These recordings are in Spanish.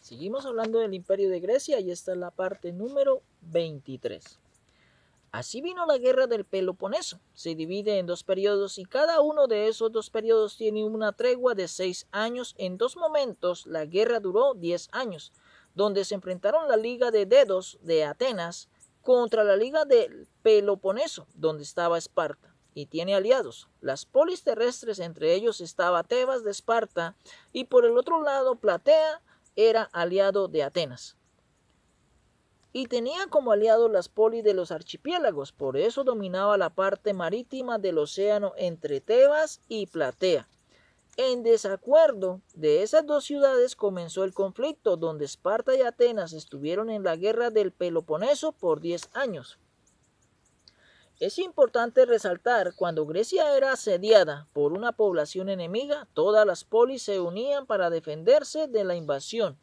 Seguimos hablando del Imperio de Grecia y esta es la parte número 23. Así vino la guerra del Peloponeso. Se divide en dos periodos y cada uno de esos dos periodos tiene una tregua de 6 años. En dos momentos la guerra duró 10 años, donde se enfrentaron la Liga de Dedos de Atenas contra la Liga del Peloponeso, donde estaba Esparta, y tiene aliados. Las polis terrestres, entre ellos estaba Tebas de Esparta, y por el otro lado Platea era aliado de Atenas. Y tenía como aliado las polis de los archipiélagos, por eso dominaba la parte marítima del océano entre Tebas y Platea. En desacuerdo de esas dos ciudades comenzó el conflicto, donde Esparta y Atenas estuvieron en la guerra del Peloponeso por 10 años. Es importante resaltar, cuando Grecia era asediada por una población enemiga, todas las polis se unían para defenderse de la invasión.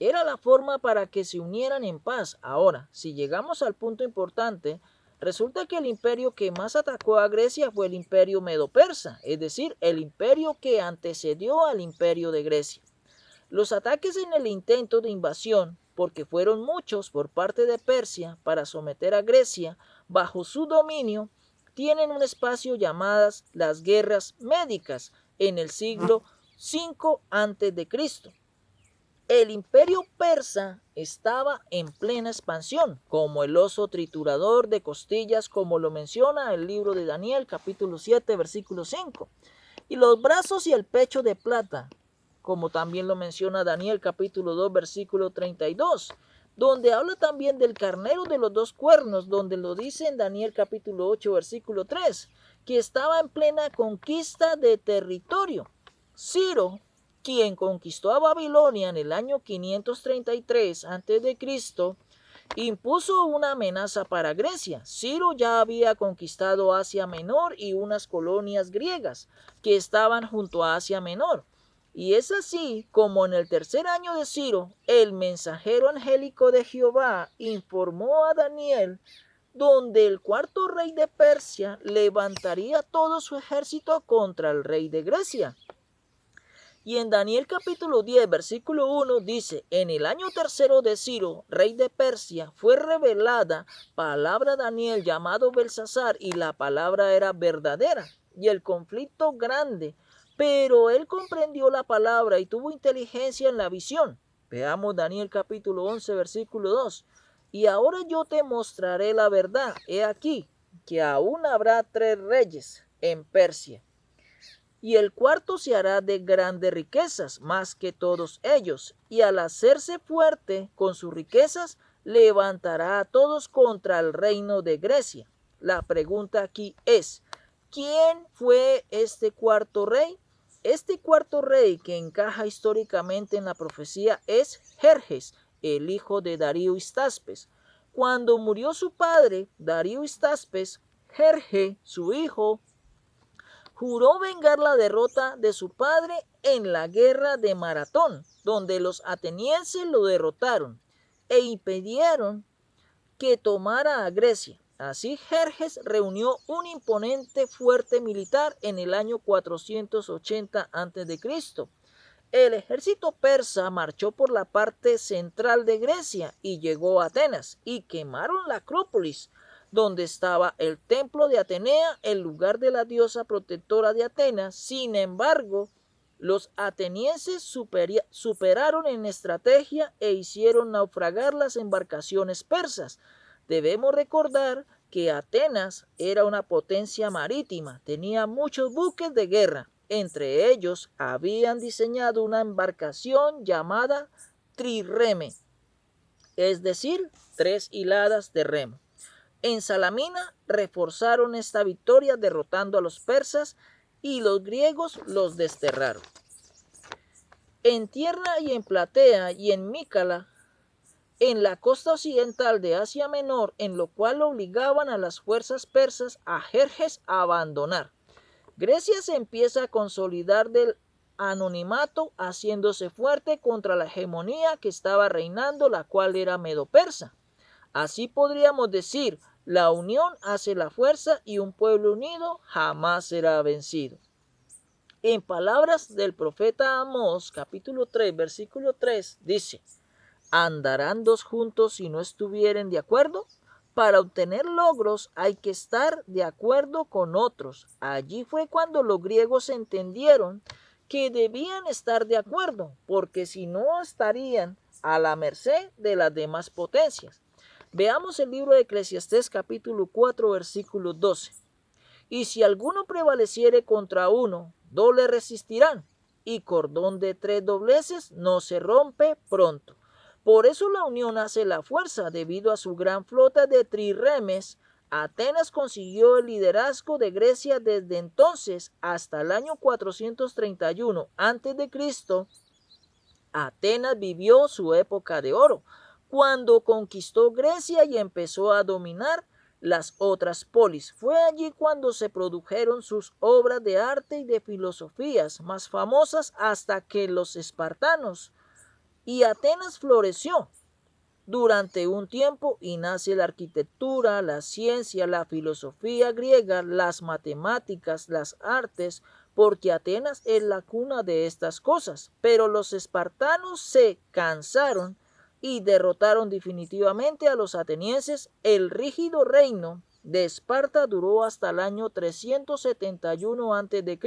Era la forma para que se unieran en paz. Ahora, si llegamos al punto importante, resulta que el imperio que más atacó a Grecia fue el imperio medo-persa, es decir, el imperio que antecedió al imperio de Grecia. Los ataques en el intento de invasión, porque fueron muchos por parte de Persia para someter a Grecia bajo su dominio, tienen un espacio llamadas las guerras médicas en el siglo V a.C. El imperio persa estaba en plena expansión, como el oso triturador de costillas, como lo menciona el libro de Daniel, capítulo 7, versículo 5. Y los brazos y el pecho de plata, como también lo menciona Daniel, capítulo 2, versículo 32, donde habla también del carnero de los dos cuernos, donde lo dice en Daniel, capítulo 8, versículo 3, que estaba en plena conquista de territorio. Ciro, quien conquistó a Babilonia en el año 533 a.C., impuso una amenaza para Grecia. Ciro ya había conquistado Asia Menor y unas colonias griegas que estaban junto a Asia Menor. Y es así como en el tercer año de Ciro, el mensajero angélico de Jehová informó a Daniel donde el cuarto rey de Persia levantaría todo su ejército contra el rey de Grecia. Y en Daniel capítulo 10, versículo 1 dice, en el año tercero de Ciro, rey de Persia, fue revelada palabra a Daniel llamado Belsasar, y la palabra era verdadera, y el conflicto grande, pero él comprendió la palabra y tuvo inteligencia en la visión. Veamos Daniel capítulo 11, versículo 2. Y ahora yo te mostraré la verdad. He aquí que aún habrá 3 reyes en Persia, y el cuarto se hará de grandes riquezas, más que todos ellos, y al hacerse fuerte con sus riquezas, levantará a todos contra el reino de Grecia. La pregunta aquí es, ¿quién fue este cuarto rey? Este cuarto rey que encaja históricamente en la profecía es Jerjes, el hijo de Darío Histaspes. Cuando murió su padre, Darío Histaspes, Jerjes, su hijo, juró vengar la derrota de su padre en la guerra de Maratón, donde los atenienses lo derrotaron e impidieron que tomara a Grecia. Así Jerjes reunió un imponente fuerte militar en el año 480 a.C. El ejército persa marchó por la parte central de Grecia y llegó a Atenas y quemaron la Acrópolis, donde estaba el templo de Atenea, el lugar de la diosa protectora de Atenas. Sin embargo, los atenienses superaron en estrategia e hicieron naufragar las embarcaciones persas. Debemos recordar que Atenas era una potencia marítima, tenía muchos buques de guerra. Entre ellos habían diseñado una embarcación llamada trireme, es decir, 3 hiladas de remo. En Salamina reforzaron esta victoria derrotando a los persas y los griegos los desterraron. En Tierra y en Platea y en Mícala, en la costa occidental de Asia Menor, en lo cual obligaban a las fuerzas persas a Jerjes a abandonar. Grecia se empieza a consolidar del anonimato, haciéndose fuerte contra la hegemonía que estaba reinando, la cual era medo-persa. Así podríamos decir, la unión hace la fuerza y un pueblo unido jamás será vencido. En palabras del profeta Amós, capítulo 3, versículo 3, dice: ¿andarán dos juntos si no estuvieren de acuerdo? Para obtener logros hay que estar de acuerdo con otros. Allí fue cuando los griegos entendieron que debían estar de acuerdo, porque si no estarían a la merced de las demás potencias. Veamos el libro de Eclesiastés capítulo 4 versículo 12. Y si alguno prevaleciere contra uno, dos le resistirán, y cordón de tres dobleces no se rompe pronto. Por eso la unión hace la fuerza. Debido a su gran flota de trirremes, Atenas consiguió el liderazgo de Grecia desde entonces hasta el año 431 a.C. Atenas vivió su época de oro, cuando conquistó Grecia y empezó a dominar las otras polis. Fue allí cuando se produjeron sus obras de arte y de filosofías más famosas hasta que los espartanos. Y Atenas floreció durante un tiempo y nace la arquitectura, la ciencia, la filosofía griega, las matemáticas, las artes, porque Atenas es la cuna de estas cosas. Pero los espartanos se cansaron y derrotaron definitivamente a los atenienses. El rígido reino de Esparta duró hasta el año 371 a.C.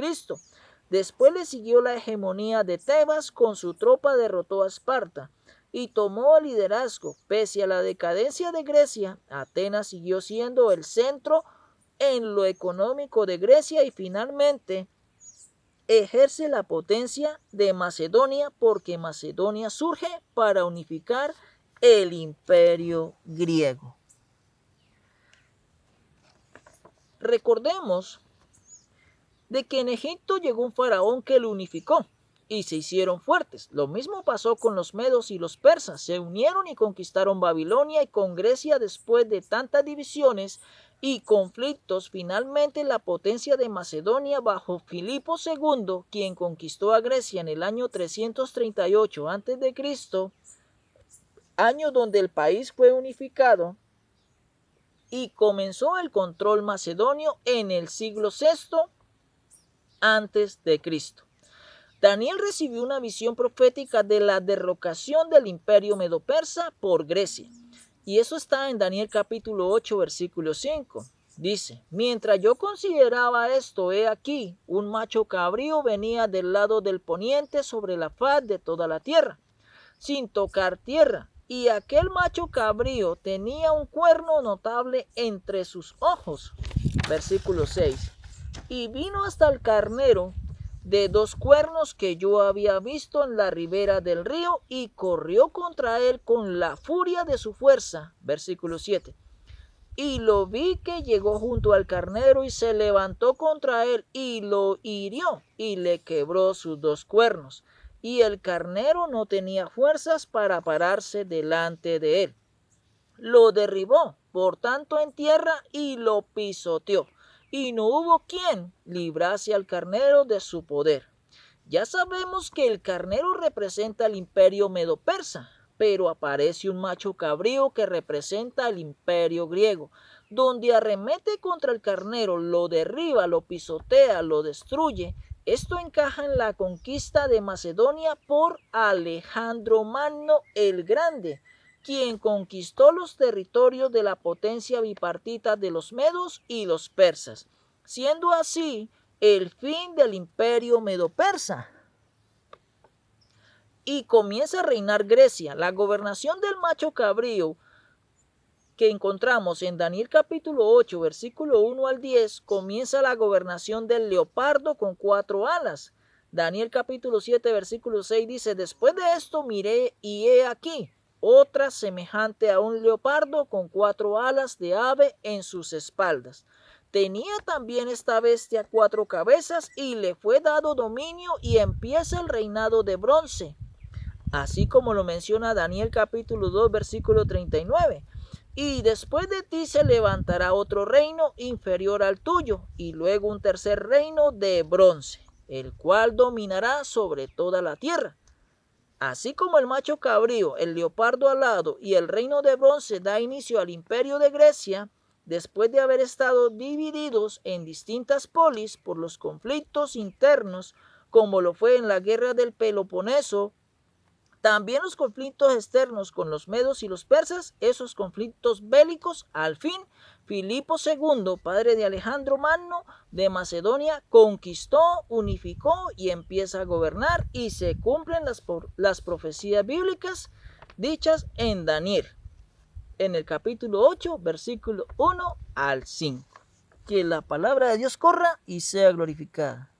Después le siguió la hegemonía de Tebas. Con su tropa derrotó a Esparta y tomó el liderazgo. Pese a la decadencia de Grecia, Atenas siguió siendo el centro en lo económico de Grecia y finalmente ejerce la potencia de Macedonia, porque Macedonia surge para unificar el imperio griego. Recordemos de que en Egipto llegó un faraón que lo unificó y se hicieron fuertes. Lo mismo pasó con los medos y los persas. Se unieron y conquistaron Babilonia, y con Grecia, después de tantas divisiones y conflictos, finalmente la potencia de Macedonia bajo Filipo II, quien conquistó a Grecia en el año 338 a.C., año donde el país fue unificado, y comenzó el control macedonio en el siglo VI a.C. Daniel recibió una visión profética de la derrocación del imperio medo-persa por Grecia. Y eso está en Daniel capítulo 8, versículo 5. Dice: mientras yo consideraba esto, he aquí, un macho cabrío venía del lado del poniente sobre la faz de toda la tierra, sin tocar tierra. Y aquel macho cabrío tenía un cuerno notable entre sus ojos. Versículo 6. Y vino hasta el carnero de dos cuernos que yo había visto en la ribera del río, y corrió contra él con la furia de su fuerza. Versículo 7. Y lo vi que llegó junto al carnero y se levantó contra él y lo hirió y le quebró sus dos cuernos. Y el carnero no tenía fuerzas para pararse delante de él. Lo derribó, por tanto, en tierra y lo pisoteó. Y no hubo quien librase al carnero de su poder. Ya sabemos que el carnero representa el imperio medo-persa, pero aparece un macho cabrío que representa el imperio griego, donde arremete contra el carnero, lo derriba, lo pisotea, lo destruye. Esto encaja en la conquista de Macedonia por Alejandro Magno el Grande, quien conquistó los territorios de la potencia bipartita de los medos y los persas, siendo así el fin del imperio medo-persa. Y comienza a reinar Grecia. La gobernación del macho cabrío que encontramos en Daniel capítulo 8, versículo 1 al 10, comienza la gobernación del leopardo con 4 alas. Daniel capítulo 7, versículo 6 dice: después de esto miré y he aquí otra semejante a un leopardo con 4 alas de ave en sus espaldas. Tenía también esta bestia 4 cabezas y le fue dado dominio, y empieza el reinado de bronce, así como lo menciona Daniel capítulo 2, versículo 39. Y después de ti se levantará otro reino inferior al tuyo, y luego un tercer reino de bronce, el cual dominará sobre toda la tierra. Así como el macho cabrío, el leopardo alado y el reino de bronce da inicio al imperio de Grecia, después de haber estado divididos en distintas polis por los conflictos internos, como lo fue en la guerra del Peloponeso, también los conflictos externos con los medos y los persas, esos conflictos bélicos, al fin, Filipo II, padre de Alejandro Magno de Macedonia, conquistó, unificó y empieza a gobernar, y se cumplen las profecías bíblicas dichas en Daniel, en el capítulo 8, versículo 1 al 5. Que la palabra de Dios corra y sea glorificada.